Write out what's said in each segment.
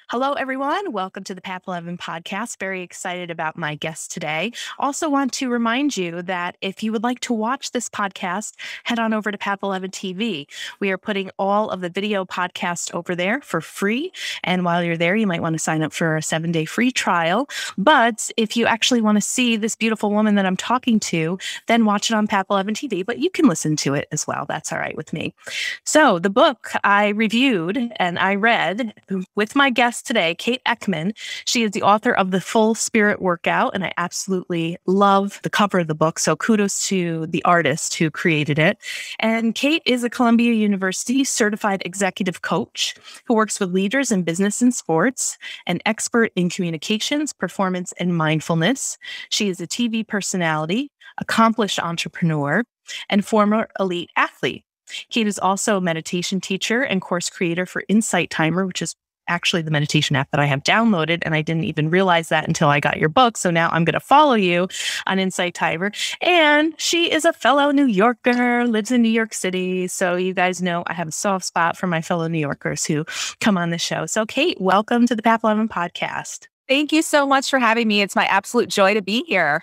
Hello, everyone. Welcome to the Path 11 podcast. Very excited about my guest today. Also, want to remind you that if you would like to watch this podcast, head on over to Path 11 TV. We are putting all of the video podcasts over there for free. And while you're there, you might want to sign up for a 7-day free trial. But if you actually want to see this beautiful woman that I'm talking to, then watch it on Path 11 TV. But you can listen to it as well. That's all right with me. So, the book I reviewed and I read with my guest today, Kate Eckman. She is the author of The Full Spirit Workout, and I absolutely love the cover of the book. So kudos to the artist who created it. And Kate is a Columbia University certified executive coach who works with leaders in business and sports, an expert in communications, performance, and mindfulness. She is a TV personality, accomplished entrepreneur, and former elite athlete. Kate is also a meditation teacher and course creator for Insight Timer, which is actually the meditation app that I have downloaded. And I didn't even realize that until I got your book. So now I'm going to follow you on Insight Timer. And she is a fellow New Yorker, lives in New York City. So you guys know I have a soft spot for my fellow New Yorkers who come on the show. So Kate, welcome to the Path 11 podcast. Thank you so much for having me. It's my absolute joy to be here.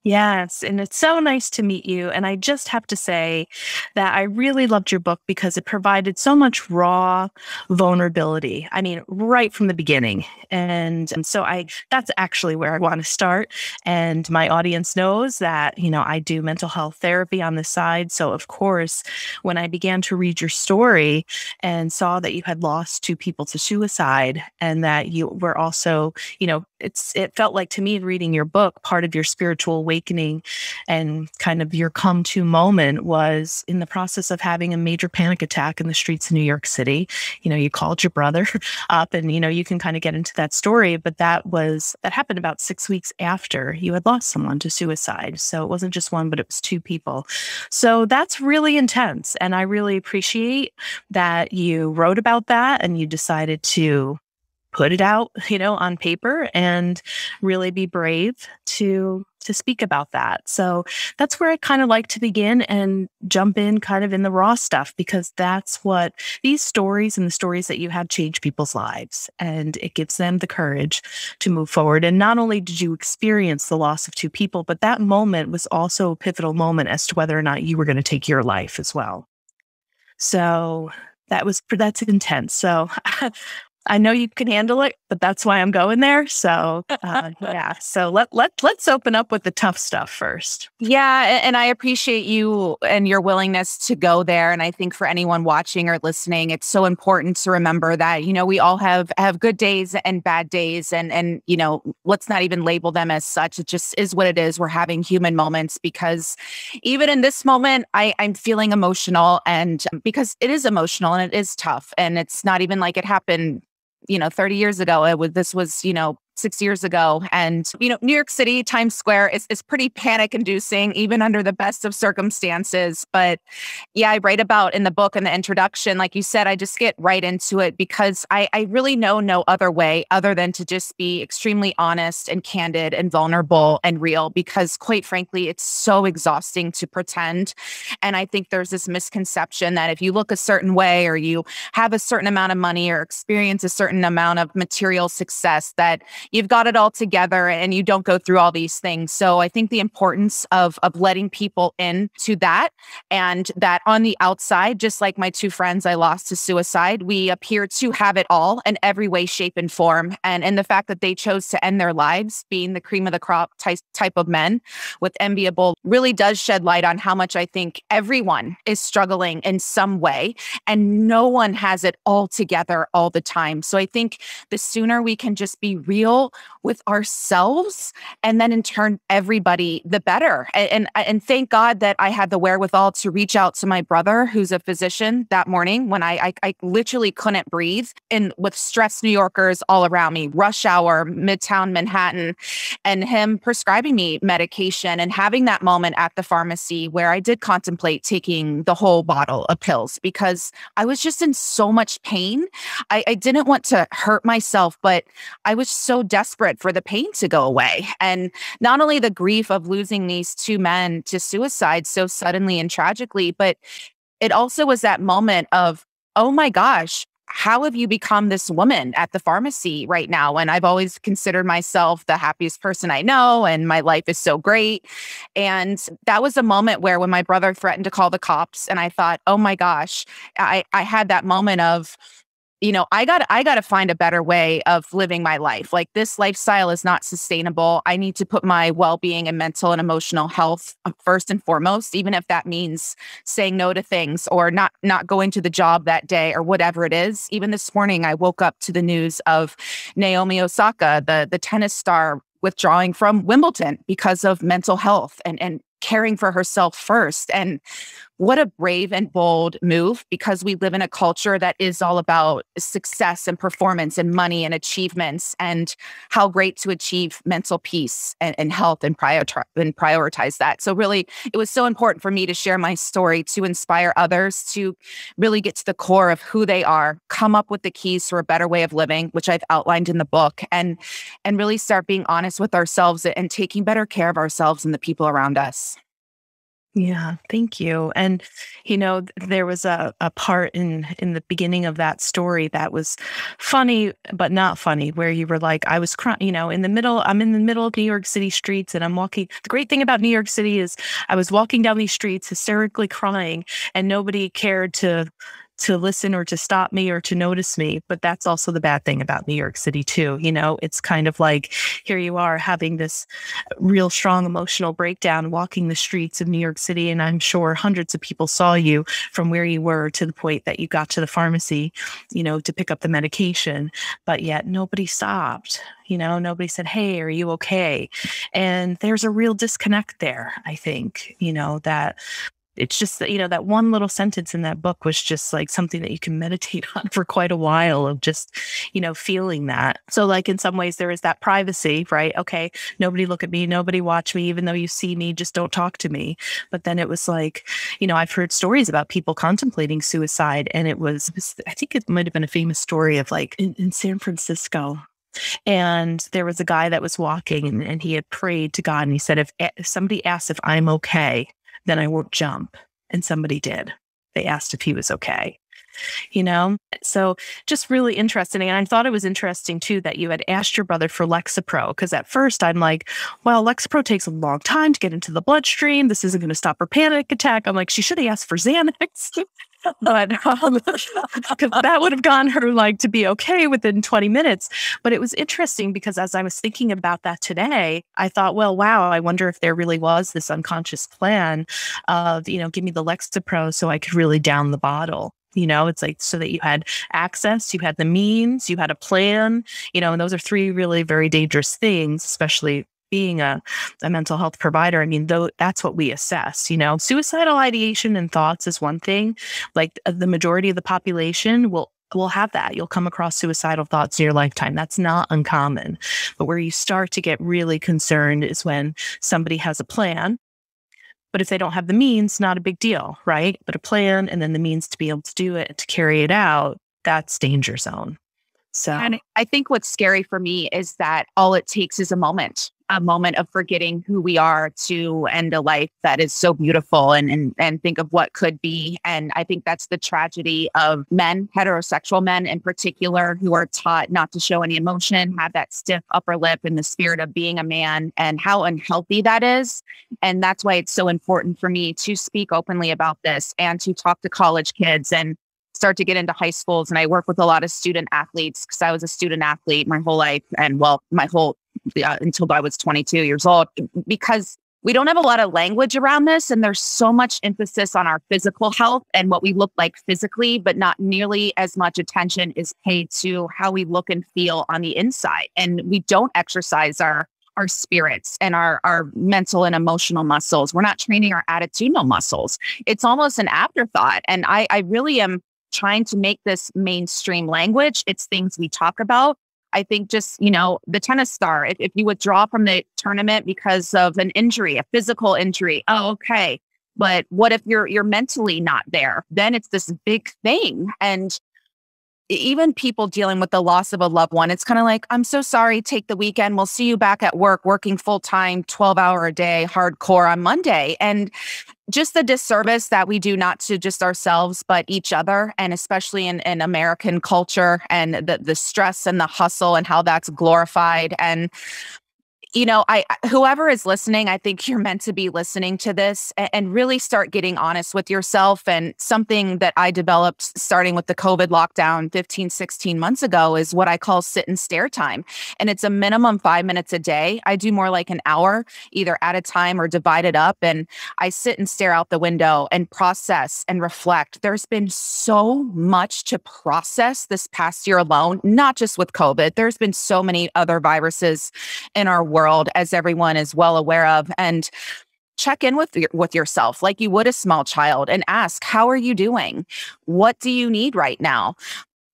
Yes, and it's so nice to meet you. And I just have to say that I really loved your book because it provided so much raw vulnerability. I mean, right from the beginning. And so that's actually where I want to start. And my audience knows that, I do mental health therapy on the side. So of course, when I began to read your story and saw that you had lost 2 people to suicide and that you were also, it felt like to me reading your book, part of your spiritual awakening and kind of your come to moment was in the process of having a major panic attack in the streets of New York City. You called your brother up and, you can kind of get into that story, but that happened about 6 weeks after you had lost someone to suicide. So it wasn't just one, but it was 2 people. So that's really intense. And I really appreciate that you wrote about that and you decided to put it out, on paper and really be brave to speak about that. So that's where I kind of like to begin and jump in kind of in the raw stuff, because that's what these stories and the stories that you had change people's lives, and it gives them the courage to move forward. And not only did you experience the loss of 2 people, but that moment was also a pivotal moment as to whether or not you were going to take your life as well. So that's intense. So I know you can handle it, but that's why I'm going there. So yeah. So let's open up with the tough stuff first. Yeah. And I appreciate you and your willingness to go there. And I think for anyone watching or listening, it's so important to remember that, we all have good days and bad days. And let's not even label them as such. It just is what it is. We're having human moments because even in this moment, I'm feeling emotional, and because it is emotional and it is tough. And it's not even like it happened 30 years ago. This was 6 years ago. And, New York City, Times Square is pretty panic inducing, even under the best of circumstances. But yeah, I write about in the book in the introduction, like you said, I just get right into it because I really know no other way other than to just be extremely honest and candid and vulnerable and real, because quite frankly, it's so exhausting to pretend. And I think there's this misconception that if you look a certain way or you have a certain amount of money or experience a certain amount of material success, that you've got it all together and you don't go through all these things. So I think the importance of letting people into that, and that on the outside, just like my 2 friends I lost to suicide, we appear to have it all in every way, shape, and form. And the fact that they chose to end their lives being the cream of the crop type of men with enviable really does shed light on how much I think everyone is struggling in some way, and no one has it all together all the time. So I think the sooner we can just be real with ourselves, and then in turn, everybody, the better. And thank God that I had the wherewithal to reach out to my brother, who's a physician, that morning when I literally couldn't breathe, and with stressed New Yorkers all around me, rush hour, Midtown Manhattan, and him prescribing me medication, and having that moment at the pharmacy where I did contemplate taking the whole bottle of pills because I was just in so much pain. I didn't want to hurt myself, but I was so desperate for the pain to go away. And not only the grief of losing these 2 men to suicide so suddenly and tragically, but it also was that moment of, oh my gosh, how have you become this woman at the pharmacy right now? And I've always considered myself the happiest person I know, and my life is so great. And that was a moment where when my brother threatened to call the cops, and I thought, oh my gosh, I had that moment of, I got to find a better way of living my life. Like, this lifestyle is not sustainable. I need to put my well-being and mental and emotional health first and foremost, even if that means saying no to things or not going to the job that day or whatever it is. Even this morning, I woke up to the news of Naomi Osaka, the tennis star, withdrawing from Wimbledon because of mental health and caring for herself first. And what a brave and bold move, because we live in a culture that is all about success and performance and money and achievements, and how great to achieve mental peace and health and prioritize that. So really, it was so important for me to share my story, to inspire others to really get to the core of who they are, come up with the keys for a better way of living, which I've outlined in the book, and really start being honest with ourselves and taking better care of ourselves and the people around us. Yeah, thank you. And there was a part in the beginning of that story that was funny but not funny, where you were like, I was crying, I'm in the middle of New York City streets, and I'm walking. The great thing about New York City is I was walking down these streets hysterically crying, and nobody cared to listen or to stop me or to notice me. But that's also the bad thing about New York City too. It's kind of like, here you are having this real strong emotional breakdown, walking the streets of New York City. And I'm sure hundreds of people saw you from where you were to the point that you got to the pharmacy, to pick up the medication, but yet nobody stopped. Nobody said, hey, are you okay? And there's a real disconnect there, I think, that it's just that, that one little sentence in that book was just like something that you can meditate on for quite a while, of just, feeling that. So like, in some ways there is that privacy, right? Okay, nobody look at me, nobody watch me, even though you see me, just don't talk to me. But then it was like, I've heard stories about people contemplating suicide, and I think it might have been a famous story of like in San Francisco. And there was a guy that was walking, and he had prayed to God, and he said, if somebody asks if I'm okay, then I won't jump. And somebody did. They asked if he was okay. So just really interesting. And I thought it was interesting too that you had asked your brother for Lexapro, because at first I'm like, well, Lexapro takes a long time to get into the bloodstream. This isn't going to stop her panic attack. I'm like, she should have asked for Xanax. But because that would have gotten her like to be okay within 20 minutes. But it was interesting because as I was thinking about that today, I thought, well, wow, I wonder if there really was this unconscious plan of, give me the Lexapro so I could really down the bottle. It's like, so that you had access, you had the means, you had a plan, and those are three really very dangerous things, especially being a mental health provider. I mean, though, that's what we assess. Suicidal ideation and thoughts is one thing. Like, the majority of the population will have that. You'll come across suicidal thoughts in your lifetime. That's not uncommon. But where you start to get really concerned is when somebody has a plan. But if they don't have the means, not a big deal, right? But a plan and then the means to be able to do it, to carry it out, that's danger zone. So, and I think what's scary for me is that all it takes is a moment of forgetting who we are to end a life that is so beautiful and think of what could be. And I think that's the tragedy of men, heterosexual men in particular, who are taught not to show any emotion, have that stiff upper lip in the spirit of being a man, and how unhealthy that is. And that's why it's so important for me to speak openly about this and to talk to college kids and start to get into high schools. And I work with a lot of student athletes, because I was a student athlete my whole life, and until I was 22 years old, because we don't have a lot of language around this. And there's so much emphasis on our physical health and what we look like physically, but not nearly as much attention is paid to how we look and feel on the inside. And we don't exercise our spirits and our mental and emotional muscles. We're not training our attitudinal muscles. It's almost an afterthought. And I really am trying to make this mainstream language. It's things we talk about. I think just, the tennis star, if you withdraw from the tournament because of an injury, a physical injury, oh, okay. But what if you're mentally not there? Then it's this big thing. And even people dealing with the loss of a loved one, it's kind of like, I'm so sorry, take the weekend. We'll see you back at work, working full time, 12-hour a day, hardcore on Monday. And just the disservice that we do not to just ourselves, but each other, and especially in American culture, and the stress and the hustle and how that's glorified. And whoever is listening, I think you're meant to be listening to this and really start getting honest with yourself. And something that I developed starting with the COVID lockdown 15, 16 months ago is what I call sit and stare time. And it's a minimum 5 minutes a day. I do more like an hour, either at a time or divided up. And I sit and stare out the window and process and reflect. There's been so much to process this past year alone, not just with COVID. There's been so many other viruses in our world, as everyone is well aware of. And check in with yourself like you would a small child and ask, how are you doing? What do you need right now?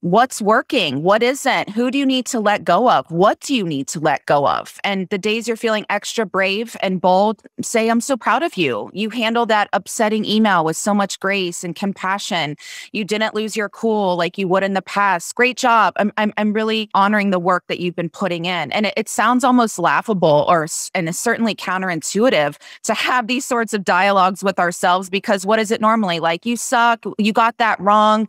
What's working? What isn't? Who do you need to let go of? What do you need to let go of? And the days you're feeling extra brave and bold, say, I'm so proud of you. You handled that upsetting email with so much grace and compassion. You didn't lose your cool like you would in the past. Great job. I'm really honoring the work that you've been putting in. And it sounds almost laughable and it's certainly counterintuitive to have these sorts of dialogues with ourselves, because what is it normally? Like, you suck. You got that wrong.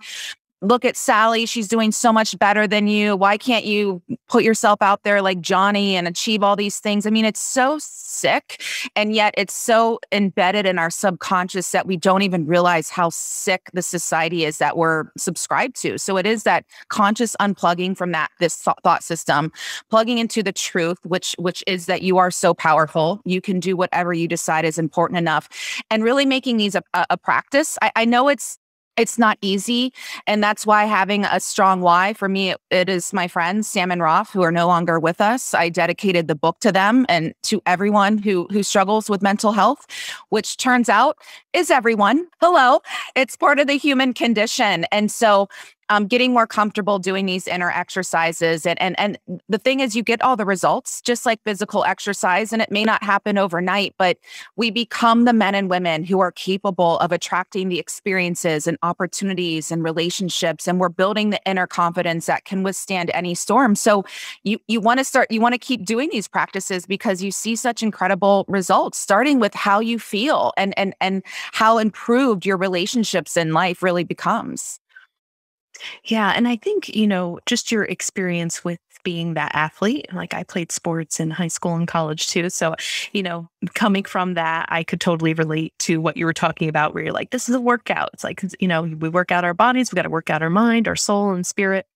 Look at Sally. She's doing so much better than you. Why can't you put yourself out there like Johnny and achieve all these things? I mean, it's so sick. And yet it's so embedded in our subconscious that we don't even realize how sick the society is that we're subscribed to. So it is that conscious unplugging from this thought system, plugging into the truth, which is that you are so powerful. You can do whatever you decide is important enough, and really making these a practice. I know it's not easy. And that's why having a strong why, for me, it is my friends, Sam and Rolf, who are no longer with us. I dedicated the book to them and to everyone who struggles with mental health, which turns out is everyone. Hello. It's part of the human condition. And so getting more comfortable doing these inner exercises. And the thing is, you get all the results, just like physical exercise, and it may not happen overnight, but we become the men and women who are capable of attracting the experiences and opportunities and relationships. And we're building the inner confidence that can withstand any storm. So you want to keep doing these practices because you see such incredible results, starting with how you feel and how improved your relationships in life really becomes. Yeah. And I think, just your experience with being that athlete, like I played sports in high school and college too. So, coming from that, I could totally relate to what you were talking about, where you're like, this is a workout. It's like, we work out our bodies, we got to work out our mind, our soul and spirit.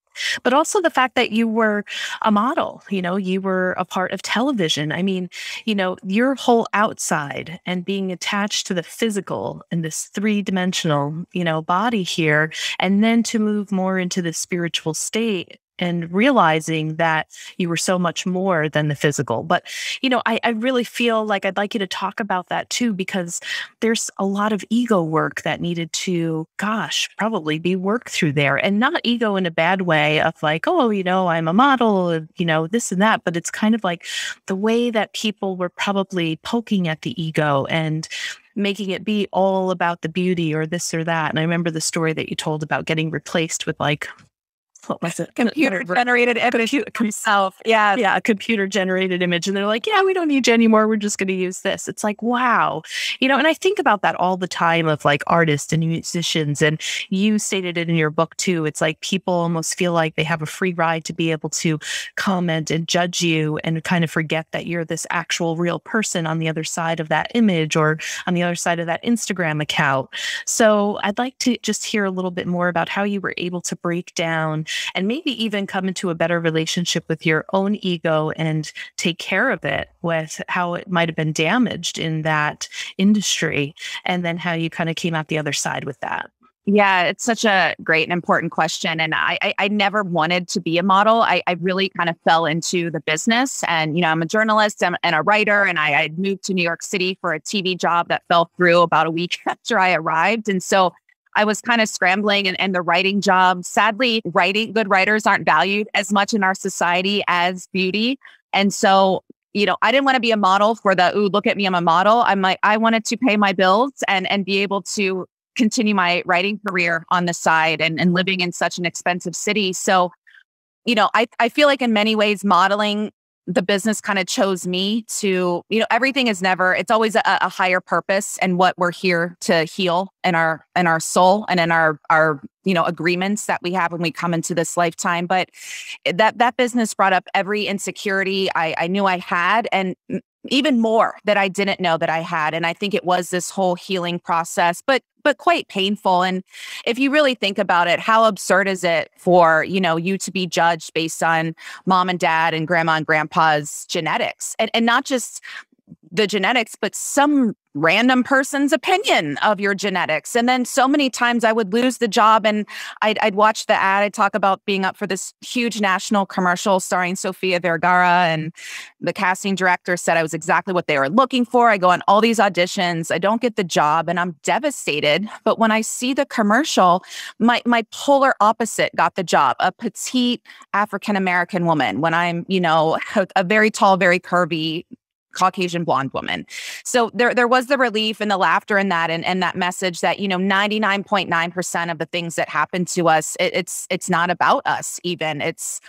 But also the fact that you were a model, you were a part of television. I mean, your whole outside and being attached to the physical and this three-dimensional, body here, and then to move more into the spiritual state and realizing that you were so much more than the physical. But, I really feel like I'd like you to talk about that too, because there's a lot of ego work that needed to, probably be worked through there. And not ego in a bad way of like, oh, I'm a model, this and that. But it's kind of like the way that people were probably poking at the ego and making it be all about the beauty or this or that. And I remember the story that you told about getting replaced with like, what was it? Computer generated image himself. Yeah. Yeah. A computer generated image. And they're like, yeah, we don't need you anymore. We're just going to use this. It's like, wow. And I think about that all the time of like artists and musicians. And you stated it in your book too. It's like people almost feel like they have a free ride to be able to comment and judge you and kind of forget that you're this actual real person on the other side of that image or on the other side of that Instagram account. So I'd like to just hear a little bit more about how you were able to break down and maybe even come into a better relationship with your own ego and take care of it, with how it might have been damaged in that industry, and then how you kind of came out the other side with that. Yeah, it's such a great and important question. And I never wanted to be a model. I really kind of fell into the business. And, I'm a journalist and a writer. And I moved to New York City for a TV job that fell through about a week after I arrived. And so I was kind of scrambling and the writing job. Sadly, good writers aren't valued as much in our society as beauty. And so, I didn't want to be a model for ooh, look at me, I'm a model. I'm like, I wanted to pay my bills and be able to continue my writing career on the side and living in such an expensive city. So, I feel like in many ways modeling the business kind of chose me to, everything is never, it's always a higher purpose and what we're here to heal in our soul and in our, agreements that we have when we come into this lifetime. But that business brought up every insecurity I knew I had, and even more that I didn't know that I had. And I think it was this whole healing process, but quite painful. And if you really think about it, how absurd is it for, you to be judged based on mom and dad and grandma and grandpa's genetics, and not just the genetics, but some random person's opinion of your genetics. And then so many times I would lose the job, and I'd watch the ad. I'd talk about being up for this huge national commercial starring Sofia Vergara, and the casting director said I was exactly what they were looking for. I go on all these auditions. I don't get the job, and I'm devastated. But when I see the commercial, my polar opposite got the job, a petite African-American woman, when I'm, a very tall, very curvy Caucasian blonde woman. So there was the relief and the laughter in that, and that message that, 99.9% of the things that happen to us, it's not about us even. It's,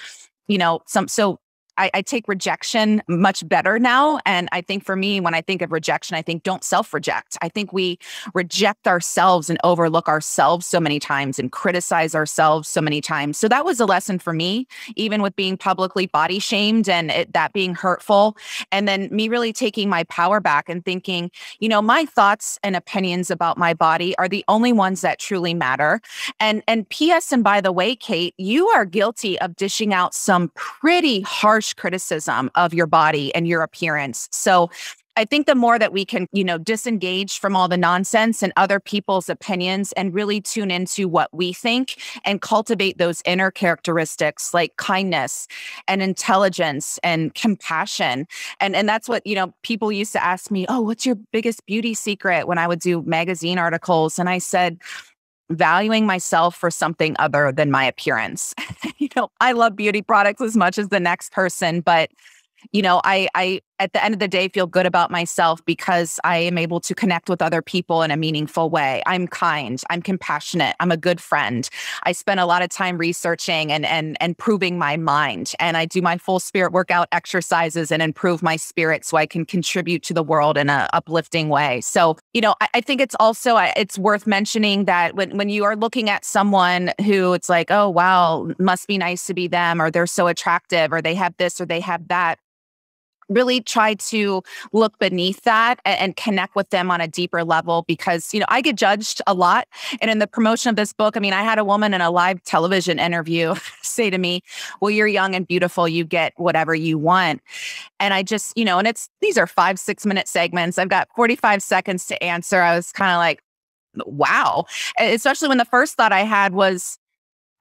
so I take rejection much better now. And I think for me, when I think of rejection, I think don't self-reject. I think we reject ourselves and overlook ourselves so many times and criticize ourselves so many times. So that was a lesson for me, even with being publicly body shamed and that being hurtful. And then me really taking my power back and thinking, my thoughts and opinions about my body are the only ones that truly matter. And P.S. And by the way, Kate, you are guilty of dishing out some pretty harsh criticism of your body and your appearance. So I think the more that we can, disengage from all the nonsense and other people's opinions and really tune into what we think and cultivate those inner characteristics like kindness and intelligence and compassion. And that's what, people used to ask me, oh, what's your biggest beauty secret when I would do magazine articles? And I said, valuing myself for something other than my appearance. I love beauty products as much as the next person, but I at the end of the day feel good about myself because I am able to connect with other people in a meaningful way. I'm kind, I'm compassionate, I'm a good friend. I spend a lot of time researching and improving my mind, and I do my full spirit workout exercises and improve my spirit so I can contribute to the world in an uplifting way. So, I think it's also, it's worth mentioning that when you are looking at someone who it's like, oh, wow, must be nice to be them, or they're so attractive, or they have this, or they have that, really try to look beneath that and connect with them on a deeper level because, I get judged a lot. And in the promotion of this book, I had a woman in a live television interview say to me, well, you're young and beautiful. You get whatever you want. And I just, and these are 5-6 minute segments. I've got 45 seconds to answer. I was kind of like, wow. Especially when the first thought I had was,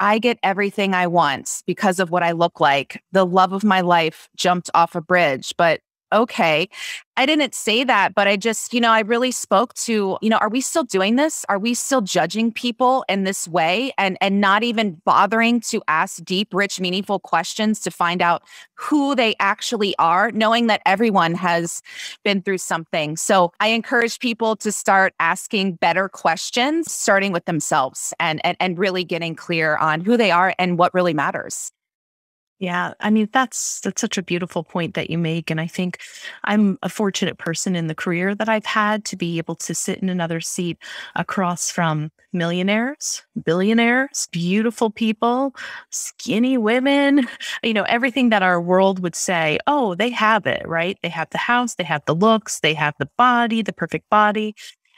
I get everything I want because of what I look like. The love of my life jumped off a bridge, but okay. I didn't say that, but I just, I really spoke to, are we still doing this? Are we still judging people in this way and not even bothering to ask deep, rich, meaningful questions to find out who they actually are, knowing that everyone has been through something. So I encourage people to start asking better questions, starting with themselves and really getting clear on who they are and what really matters. Yeah, that's such a beautiful point that you make. And I think I'm a fortunate person in the career that I've had to be able to sit in another seat across from millionaires, billionaires, beautiful people, skinny women, everything that our world would say, oh, they have it, right? They have the house, they have the looks, they have the body, the perfect body.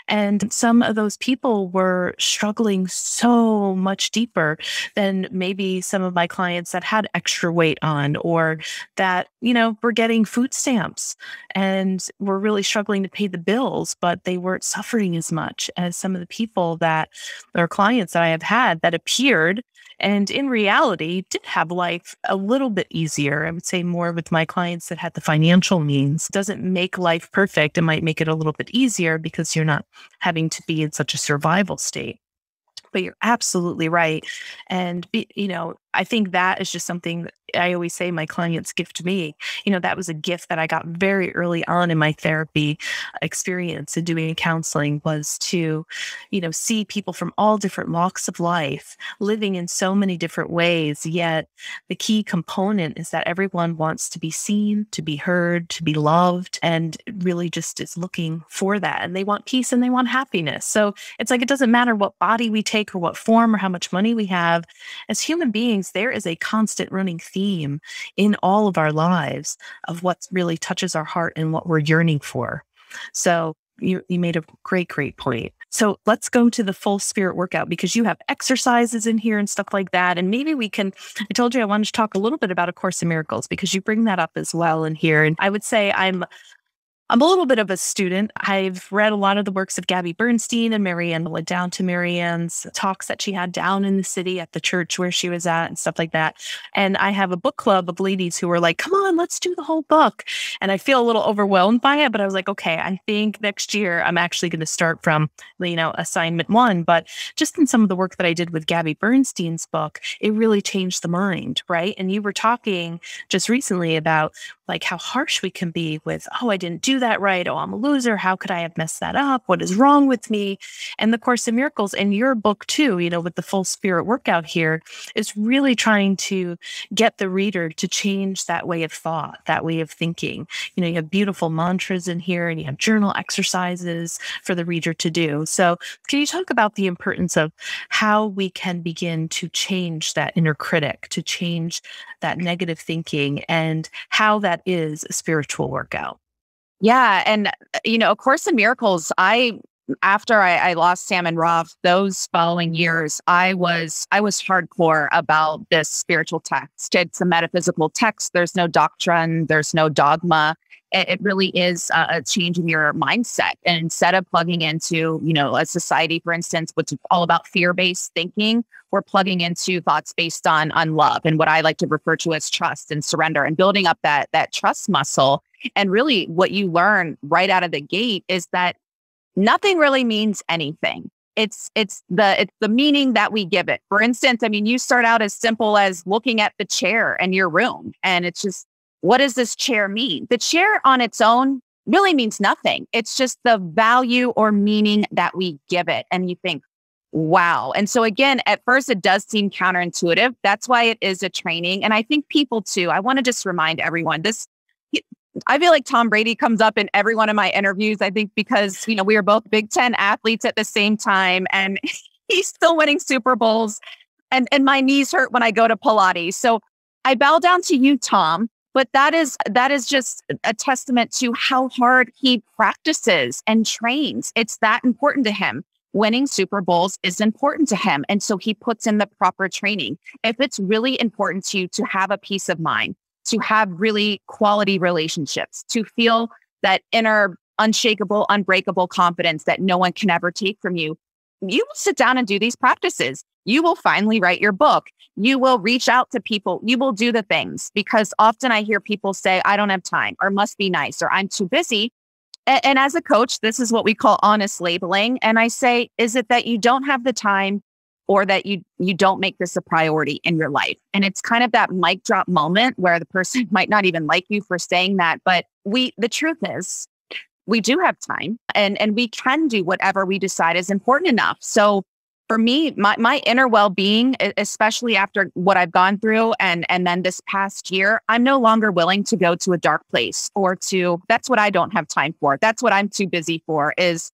And some of those people were struggling so much deeper than maybe some of my clients that had extra weight on or that, were getting food stamps and were really struggling to pay the bills, but they weren't suffering as much as some of the people that are clients that I have had that appeared and in reality did have life a little bit easier. I would say more with my clients that had the financial means. Doesn't make life perfect. It might make it a little bit easier because you're not having to be in such a survival state. But you're absolutely right. And, I think that is just something that I always say my clients gift me. That was a gift that I got very early on in my therapy experience and doing counseling, was to, see people from all different walks of life living in so many different ways. Yet the key component is that everyone wants to be seen, to be heard, to be loved, and really just is looking for that. And they want peace and they want happiness. So it's like, it doesn't matter what body we take or what form or how much money we have. As human beings, there is a constant running theme in all of our lives of what really touches our heart and what we're yearning for. So you made a great point. So let's go to the full spirit workout, because you have exercises in here and stuff like that. And maybe I told you I wanted to talk a little bit about A Course in Miracles, because you bring that up as well in here. And I would say I'm a little bit of a student. I've read a lot of the works of Gabby Bernstein, and Marianne went down to Marianne's talks that she had down in the city at the church where she was at and stuff like that. And I have a book club of ladies who were like, come on, let's do the whole book. And I feel a little overwhelmed by it, but I was like, okay, I think next year I'm actually going to start from, assignment 1. But just in some of the work that I did with Gabby Bernstein's book, it really changed the mind, right? And you were talking just recently about like how harsh we can be with, oh, I didn't do that right. Oh, I'm a loser. How could I have messed that up? What is wrong with me? And the Course in Miracles and your book too, with the full spirit workout here, is really trying to get the reader to change that way of thought, that way of thinking. You have beautiful mantras in here, and you have journal exercises for the reader to do. So can you talk about the importance of how we can begin to change that inner critic, to change that negative thinking, and how that is a spiritual workout? Yeah. And, A Course in Miracles, after I lost Sam and Roth, those following years, I was hardcore about this spiritual text. It's a metaphysical text. There's no doctrine. There's no dogma. It really is a change in your mindset. And instead of plugging into, a society, for instance, which is all about fear-based thinking, we're plugging into thoughts based on love and what I like to refer to as trust and surrender, and building up that trust muscle. And really what you learn right out of the gate is that nothing really means anything. It's the meaning that we give it. For instance, you start out as simple as looking at the chair in your room, and it's just, what does this chair mean? The chair on its own really means nothing. It's just the value or meaning that we give it. And you think, wow. And so again, at first it does seem counterintuitive. That's why it is a training. And I think people too, I want to just remind everyone this. I feel like Tom Brady comes up in every one of my interviews. I think because, we are both Big Ten athletes at the same time, and he's still winning Super Bowls, and my knees hurt when I go to Pilates. So I bow down to you, Tom, but that is just a testament to how hard he practices and trains. It's that important to him. Winning Super Bowls is important to him. And so he puts in the proper training. If it's really important to you to have a peace of mind, to have really quality relationships, to feel that inner, unshakable, unbreakable confidence that no one can ever take from you, you will sit down and do these practices. You will finally write your book. You will reach out to people. You will do the things, because often I hear people say, I don't have time, or must be nice, or I'm too busy. And as a coach, this is what we call honest labeling. And I say, is it that you don't have the time, or that you don't make this a priority in your life? And it's kind of that mic drop moment where the person might not even like you for saying that. But the truth is, we do have time, and we can do whatever we decide is important enough. So for me, my inner well-being, especially after what I've gone through and then this past year, I'm no longer willing to go to a dark place, that's what I don't have time for. That's what I'm too busy for, is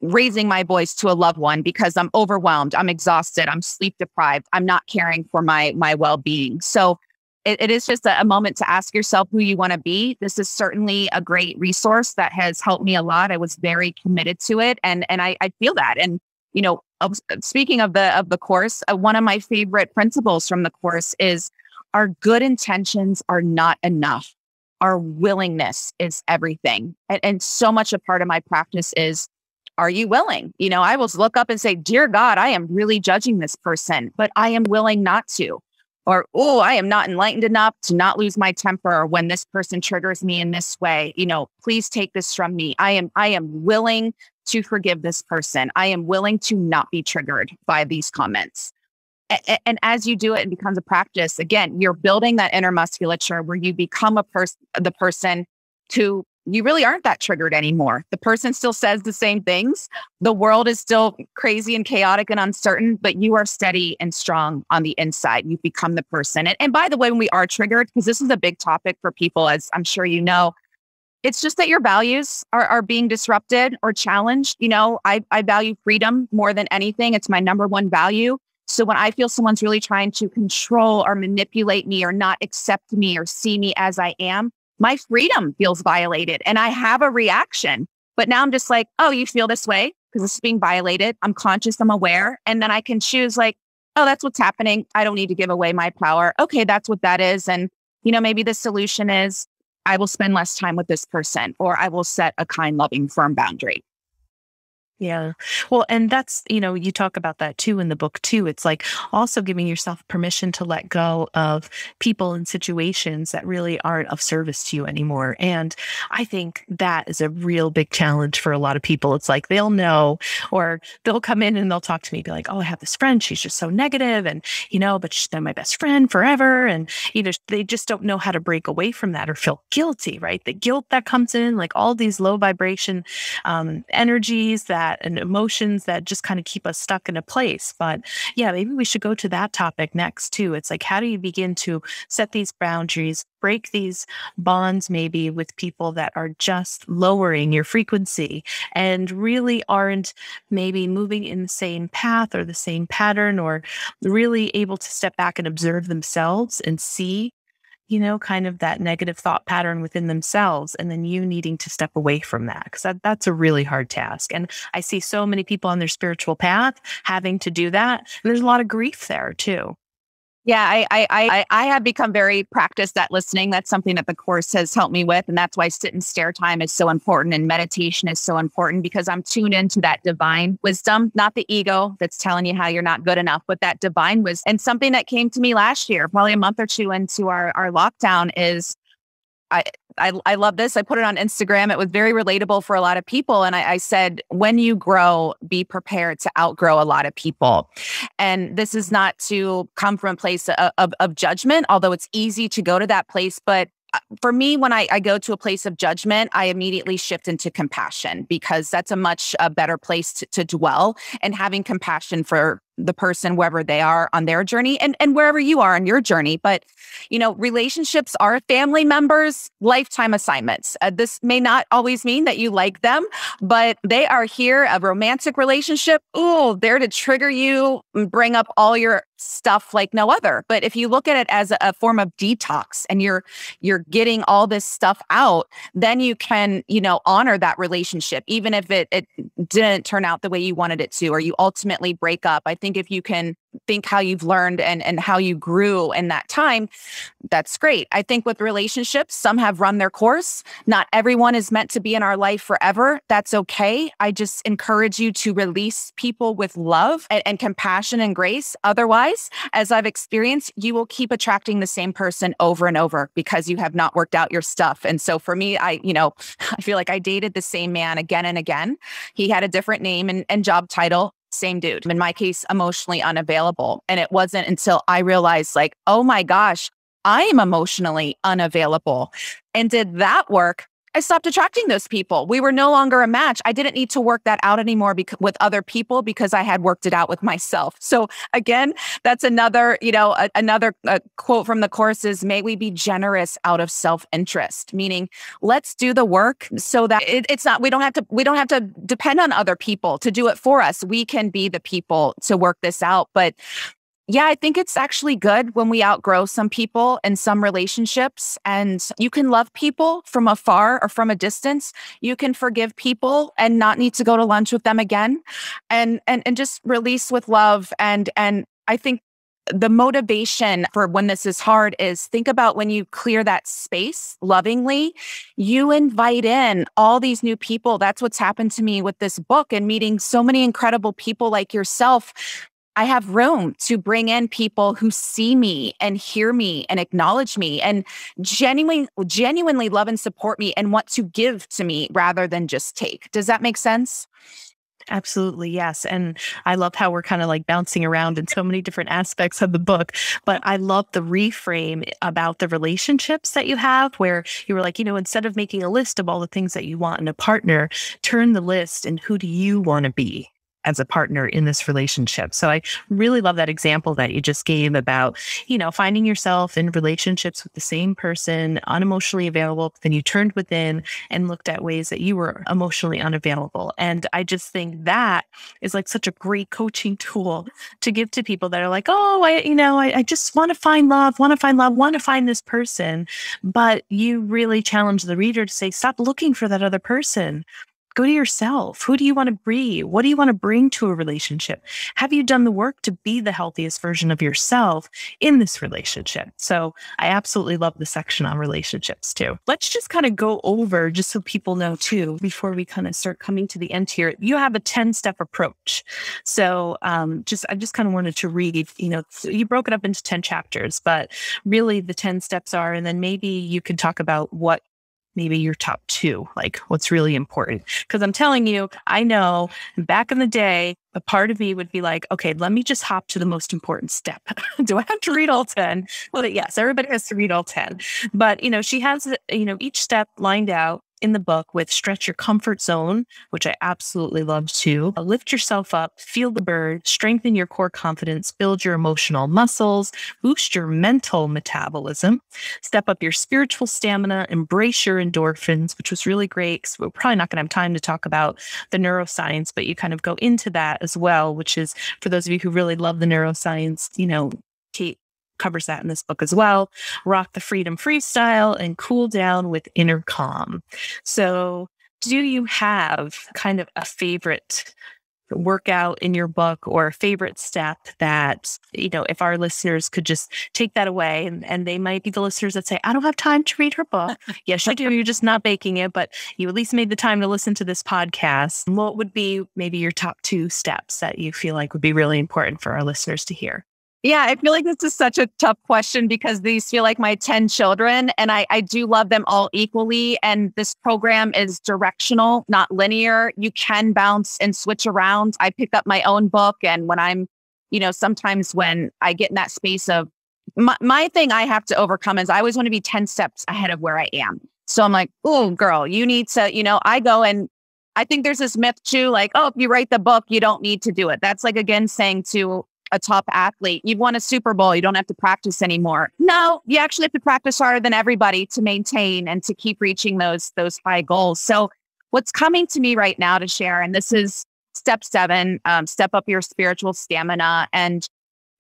raising my voice to a loved one, because I'm overwhelmed, I'm exhausted, I'm sleep deprived, I'm not caring for my well-being. So it is just a moment to ask yourself who you want to be. This is certainly a great resource that has helped me a lot. I was very committed to it, and I feel that. And speaking of the course, one of my favorite principles from the course is our good intentions are not enough. Our willingness is everything. And so much a part of my practice is, are you willing? I will look up and say, dear God, I am really judging this person, but I am willing not to. Or, oh, I am not enlightened enough to not lose my temper when this person triggers me in this way. Please take this from me. I am willing to forgive this person. I am willing to not be triggered by these comments. And as you do it, it becomes a practice. Again, you're building that inner musculature where you become the person who you really aren't that triggered anymore. The person still says the same things. The world is still crazy and chaotic and uncertain, but you are steady and strong on the inside. You become the person. And by the way, when we are triggered, because this is a big topic for people, as I'm sure you know, it's just that your values are being disrupted or challenged. I value freedom more than anything. It's my number one value. So when I feel someone's really trying to control or manipulate me or not accept me or see me as I am, my freedom feels violated and I have a reaction. But now I'm just like, oh, you feel this way because this is being violated. I'm conscious, I'm aware. And then I can choose like, oh, that's what's happening. I don't need to give away my power. Okay, that's what that is. And, maybe the solution is I will spend less time with this person, or I will set a kind, loving, firm boundary. Yeah. Well, and that's, you talk about that too in the book too. It's like also giving yourself permission to let go of people and situations that really aren't of service to you anymore. And I think that is a real big challenge for a lot of people. It's like they'll know, or they'll come in and they'll talk to me, be like, oh, I have this friend. She's just so negative, and, but she's been my best friend forever. And either they just don't know how to break away from that or feel guilty, right? The guilt that comes in, like all these low vibration energies and emotions that just kind of keep us stuck in a place. But yeah, maybe we should go to that topic next too. It's like, how do you begin to set these boundaries, break these bonds maybe with people that are just lowering your frequency and really aren't maybe moving in the same path or the same pattern, or really able to step back and observe themselves and see kind of that negative thought pattern within themselves, and then you needing to step away from that, because that's a really hard task. And I see so many people on their spiritual path having to do that. And there's a lot of grief there too. Yeah, I have become very practiced at listening. That's something that the course has helped me with. And that's why sit and stare time is so important and meditation is so important, because I'm tuned into that divine wisdom, not the ego that's telling you how you're not good enough, but that divine wisdom. And something that came to me last year, probably a month or two into our lockdown, is I love this. I put it on Instagram. It was very relatable for a lot of people. And I said, when you grow, be prepared to outgrow a lot of people. And this is not to come from a place of judgment, although it's easy to go to that place. But for me, when I go to a place of judgment, I immediately shift into compassion, because that's a much better place to dwell, and having compassion for the person, wherever they are on their journey, and wherever you are on your journey. But, relationships are family members, lifetime assignments. This may not always mean that you like them, but they are here. A romantic relationship, there to trigger you and bring up all your stuff like no other. But if you look at it as a form of detox, and you're getting all this stuff out, then you can, honor that relationship, even if it didn't turn out the way you wanted it to, or you ultimately break up. I think if you can think how you've learned and how you grew in that time, that's great. I think with relationships, some have run their course. Not everyone is meant to be in our life forever. That's okay. I just encourage you to release people with love and compassion and grace. Otherwise, as I've experienced, you will keep attracting the same person over and over, because you have not worked out your stuff. And so for me, I feel like I dated the same man again and again. He had a different name and job title. Same dude. In my case, emotionally unavailable. And it wasn't until I realized, like, oh my gosh, I am emotionally unavailable, and did that work, I stopped attracting those people. We were no longer a match. I didn't need to work that out anymore with other people, because I had worked it out with myself. So again, that's another, another quote from the course is, may we be generous out of self-interest, meaning let's do the work so that it's not, we don't have to depend on other people to do it for us. We can be the people to work this out. But yeah, I think it's actually good when we outgrow some people and some relationships, and you can love people from afar or from a distance. You can forgive people and not need to go to lunch with them again, and just release with love. And I think the motivation for when this is hard is, think about when you clear that space lovingly, you invite in all these new people. That's what's happened to me with this book and meeting so many incredible people like yourself. I have room to bring in people who see me and hear me and acknowledge me and genuinely love and support me and want to give to me rather than just take. Does that make sense? Absolutely, yes. And I love how we're kind of like bouncing around in so many different aspects of the book. But I love the reframe about the relationships that you have, where you were like, instead of making a list of all the things that you want in a partner, turn the list and who do you want to be as a partner in this relationship. So I really love that example that you just gave about, finding yourself in relationships with the same person, unemotionally available. Then you turned within and looked at ways that you were emotionally unavailable. And I just think that is like such a great coaching tool to give to people that are like, oh, I just want to find love, want to find this person. But you really challenge the reader to say, stop looking for that other person. Go to yourself. Who do you want to be? What do you want to bring to a relationship? Have you done the work to be the healthiest version of yourself in this relationship? So I absolutely love the section on relationships too. Let's just kind of go over, just so people know too, before we kind of start coming to the end here, you have a 10-step approach. So I just kind of wanted to read, you broke it up into 10 chapters, but really the 10 steps are, and then maybe you could talk about what maybe your top two, like what's really important. Because I'm telling you, I know back in the day, a part of me would be like, okay, let me just hop to the most important step. Do I have to read all 10? Well, yes, everybody has to read all 10. But, she has, each step lined out in the book with stretch your comfort zone, which I absolutely love too. Lift yourself up, feel the bird, strengthen your core confidence, build your emotional muscles, boost your mental metabolism, step up your spiritual stamina, embrace your endorphins, which was really great because we're probably not going to have time to talk about the neuroscience, but you kind of go into that as well, which is for those of you who really love the neuroscience, Kate covers that in this book as well. Rock the freedom freestyle and cool down with inner calm. So do you have kind of a favorite workout in your book or a favorite step that, if our listeners could just take that away, and they might be the listeners that say, I don't have time to read her book. Yes, you do. You're just not baking it, but you at least made the time to listen to this podcast. What would be maybe your top 2 steps that you feel like would be really important for our listeners to hear? Yeah, I feel like this is such a tough question because these feel like my 10 children, and I do love them all equally. And this program is directional, not linear. You can bounce and switch around. I pick up my own book, and when I'm, sometimes when I get in that space of my thing I have to overcome is I always want to be 10 steps ahead of where I am. So I'm like, oh, girl, you need to, I go and I think there's this myth too, like, oh, if you write the book, you don't need to do it. That's like, again, saying to a top athlete, you've won a Super Bowl, you don't have to practice anymore. No, you actually have to practice harder than everybody to maintain and to keep reaching those high goals. So what's coming to me right now to share, and this is step 7, step up your spiritual stamina. And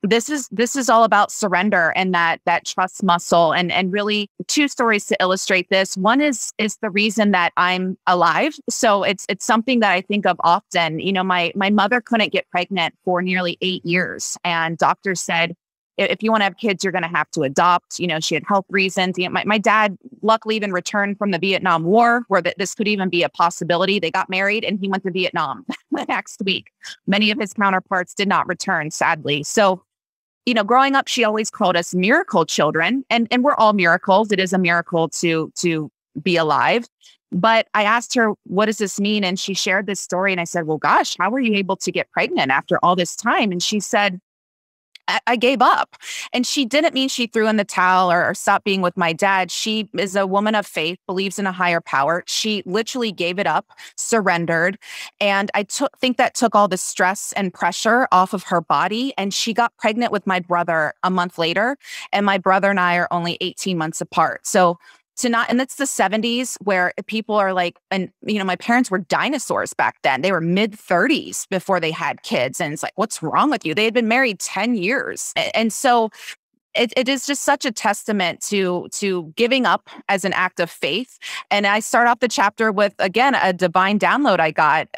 this is all about surrender and that trust muscle, and really 2 stories to illustrate this. One is the reason that I'm alive. So it's something that I think of often. My mother couldn't get pregnant for nearly 8 years, and doctors said, if you want to have kids, you're going to have to adopt. She had health reasons. My dad luckily even returned from the Vietnam War, where this could even be a possibility. They got married and he went to Vietnam the next week. Many of his counterparts did not return, sadly. So growing up, she always called us miracle children, and we're all miracles. It is a miracle to be alive. But I asked her, what does this mean? And she shared this story. And I said, well, gosh, how were you able to get pregnant after all this time? And she said, I gave up. And she didn't mean she threw in the towel or stopped being with my dad. She is a woman of faith, believes in a higher power. She literally gave it up, surrendered. And I think that took all the stress and pressure off of her body. And she got pregnant with my brother a month later. And my brother and I are only 18 months apart. So and it's the 70s where people are like, and my parents were dinosaurs back then. They were mid-30s before they had kids. And it's like, what's wrong with you? They had been married 10 years. And so it is just such a testament to giving up as an act of faith. And I start off the chapter with, again, a divine download I got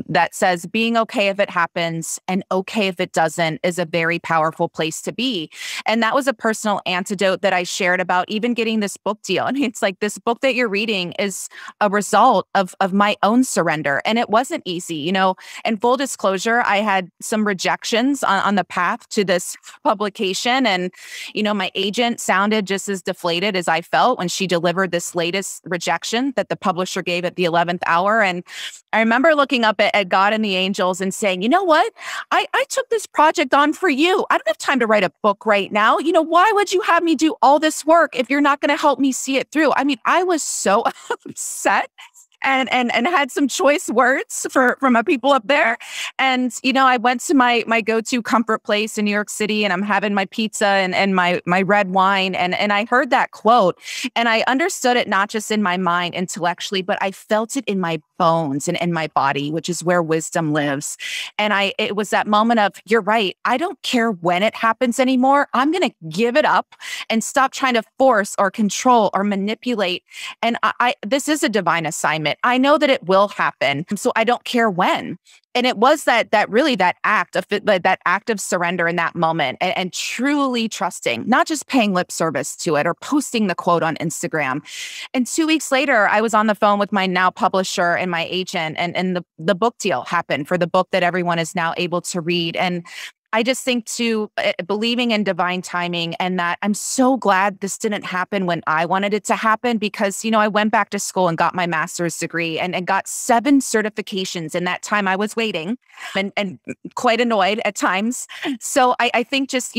that says being okay if it happens and okay if it doesn't is a very powerful place to be. And that was a personal antidote that I shared about even getting this book deal. I mean, it's like this book that you're reading is a result of my own surrender. And it wasn't easy, and full disclosure, I had some rejections on the path to this publication. And My agent sounded just as deflated as I felt when she delivered this latest rejection that the publisher gave at the 11th hour. And I remember looking up at God and the angels and saying, you know what? I took this project on for you. I don't have time to write a book right now. Why would you have me do all this work if you're not going to help me see it through? I mean, I was so upset and had some choice words from my people up there. And, I went to my go-to comfort place in New York City, and I'm having my pizza and my red wine. And I heard that quote, and I understood it not just in my mind intellectually, but I felt it in my bones and in my body, which is where wisdom lives. And it was that moment of, you're right. I don't care when it happens anymore. I'm going to give it up and stop trying to force or control or manipulate. And this is a divine assignment. I know that it will happen, so I don't care when. And it was that act of surrender in that moment, and truly trusting, not just paying lip service to it or posting the quote on Instagram. And 2 weeks later, I was on the phone with my now publisher and my agent, and the book deal happened for the book that everyone is now able to read. And I just think too, believing in divine timing, and that I'm so glad this didn't happen when I wanted it to happen, because, I went back to school and got my master's degree and got 7 certifications in that time I was waiting, and quite annoyed at times. So I think just,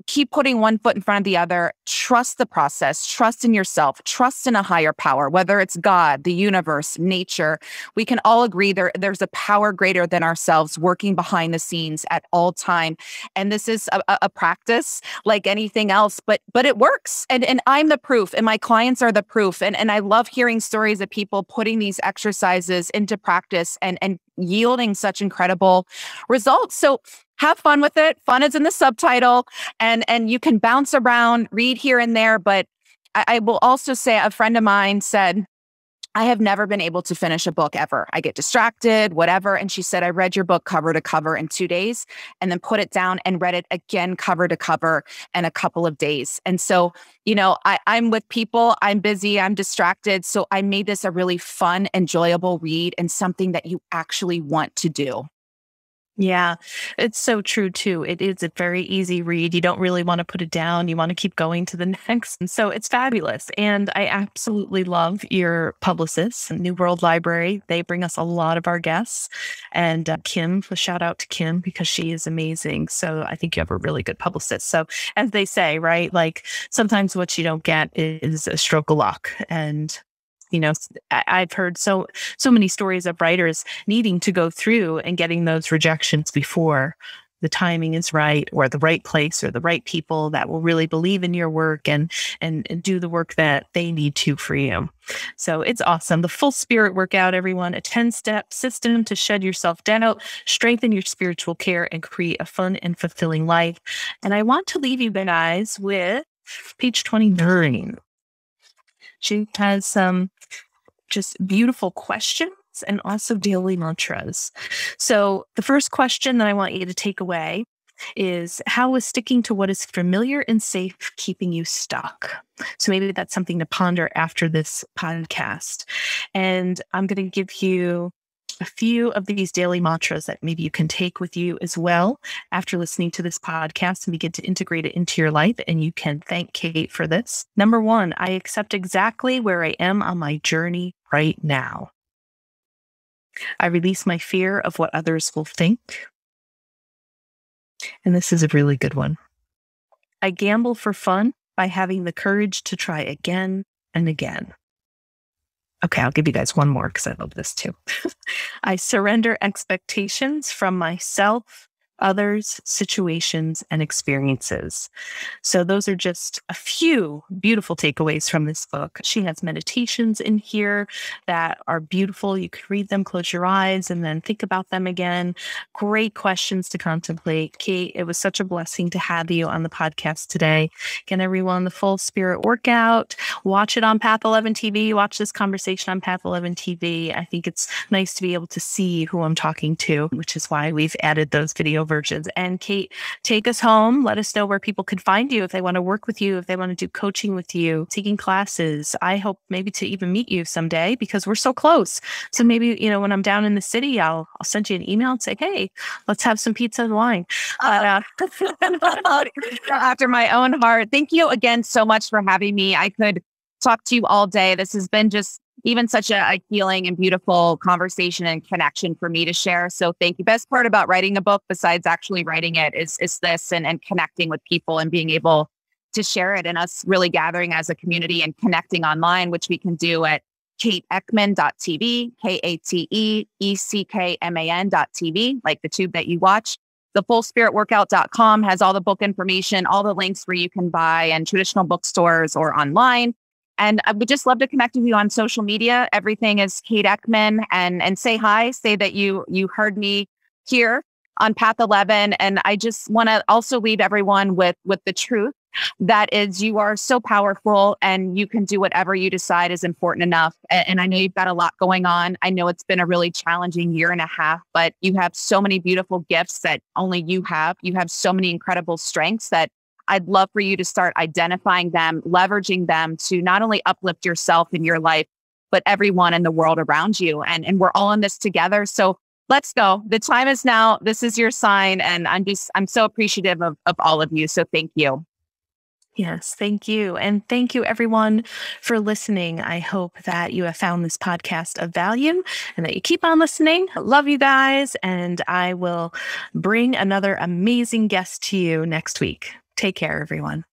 keep putting one foot in front of the other, trust the process, trust in yourself, trust in a higher power, whether it's God, the universe, nature. We can all agree there's a power greater than ourselves working behind the scenes at all time. And this is a practice like anything else, but it works. And I'm the proof, and my clients are the proof. And I love hearing stories of people putting these exercises into practice and yielding such incredible results. So have fun with it. Fun is in the subtitle, and you can bounce around, read here and there. But I will also say, a friend of mine said, I have never been able to finish a book ever. I get distracted, whatever. And she said, I read your book cover to cover in 2 days, and then put it down and read it again cover to cover in a couple of days. And so, I'm with people, I'm busy, I'm distracted. So I made this a really fun, enjoyable read, and something that you actually want to do. Yeah, it's so true too. It is a very easy read. You don't really want to put it down. You want to keep going to the next. And so it's fabulous. And I absolutely love your publicists, New World Library. They bring us a lot of our guests. And Kim, a shout out to Kim, because she is amazing. So I think you have a really good publicist. So as they say, right, like sometimes what you don't get is a stroke of luck. And I've heard so many stories of writers needing to go through and getting those rejections before the timing is right, or the right place, or the right people that will really believe in your work and do the work that they need to for you. So it's awesome. The Full Spirit Workout, everyone, a 10-step system to shed your self-doubt, strengthen your spiritual care, and create a fun and fulfilling life. And I want to leave you guys with page 29. She has some just beautiful questions and also daily mantras. So the first question that I want you to take away is, how is sticking to what is familiar and safe keeping you stuck? So maybe that's something to ponder after this podcast. And I'm going to give you a few of these daily mantras that maybe you can take with you as well after listening to this podcast and begin to integrate it into your life. And you can thank Kate for this. Number 1, I accept exactly where I am on my journey right now. I release my fear of what others will think. And this is a really good one. I gamble for fun by having the courage to try again and again. Okay, I'll give you guys one more because I love this too. I surrender expectations from myself, others, situations, and experiences. So those are just a few beautiful takeaways from this book. She has meditations in here that are beautiful. You could read them, close your eyes, and then think about them again. Great questions to contemplate. Kate, it was such a blessing to have you on the podcast today. Again, everyone, the Full Spirit Workout, watch it on Path 11 TV. Watch this conversation on Path 11 TV. I think it's nice to be able to see who I'm talking to, which is why we've added those video virgins. And Kate, take us home. Let us know where people can find you if they want to work with you, if they want to do coaching with you, taking classes. I hope maybe to even meet you someday because we're so close. So maybe, when I'm down in the city, I'll send you an email and say, hey, let's have some pizza and wine. After my own heart. Thank you again so much for having me. I could talk to you all day. This has been just even such a healing and beautiful conversation and connection for me to share. So thank you. Best part about writing a book, besides actually writing it, is this and connecting with people and being able to share it, and us really gathering as a community and connecting online, which we can do at kateeckman.tv, KATEECKMAN.tv, like the tube that you watch. The fullspiritworkout.com has all the book information, all the links where you can buy in traditional bookstores or online. And I would just love to connect with you on social media. Everything is Kate Eckman, and say hi, say that you heard me here on Path 11. And I just want to also leave everyone with the truth that is, you are so powerful and you can do whatever you decide is important enough. And I know you've got a lot going on. I know it's been a really challenging year and a half, but you have so many beautiful gifts that only you have. You have so many incredible strengths that I'd love for you to start identifying them, leveraging them to not only uplift yourself in your life, but everyone in the world around you. And we're all in this together. So let's go. The time is now. This is your sign. And I'm so appreciative of all of you. So thank you. Yes, thank you. And thank you, everyone, for listening. I hope that you have found this podcast of value and that you keep on listening. I love you guys. And I will bring another amazing guest to you next week. Take care, everyone.